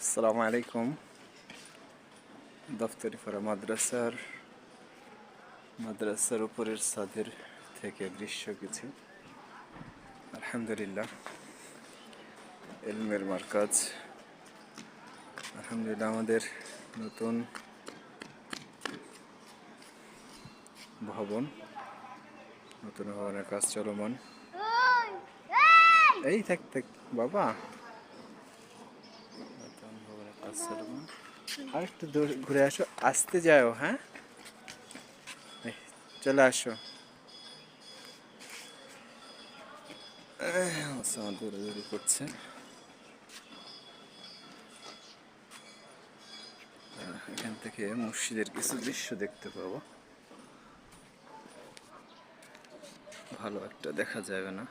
আসসালামু আলাইকুম। দফতরিপাড়া মাদ্রাসার উপরের ছাদের থেকে দৃশ্য কিছু। আলহামদুলিল্লাহ, ইলমের মারকাজ। আলহামদুলিল্লাহ, আমাদের নতুন ভবনের কাজ চলমান। এই থাক বাবা, নতুন ভবনের কাজ চলমান। আর একটু ঘুরে আসো, আসতে যাও। হ্যাঁ, চলে আসো। দৌড়াদৌড়ি করছে। এখান থেকে মসজিদের কিছু দৃশ্য দেখতে পাবো। ভালো একটা দেখা যাবে না।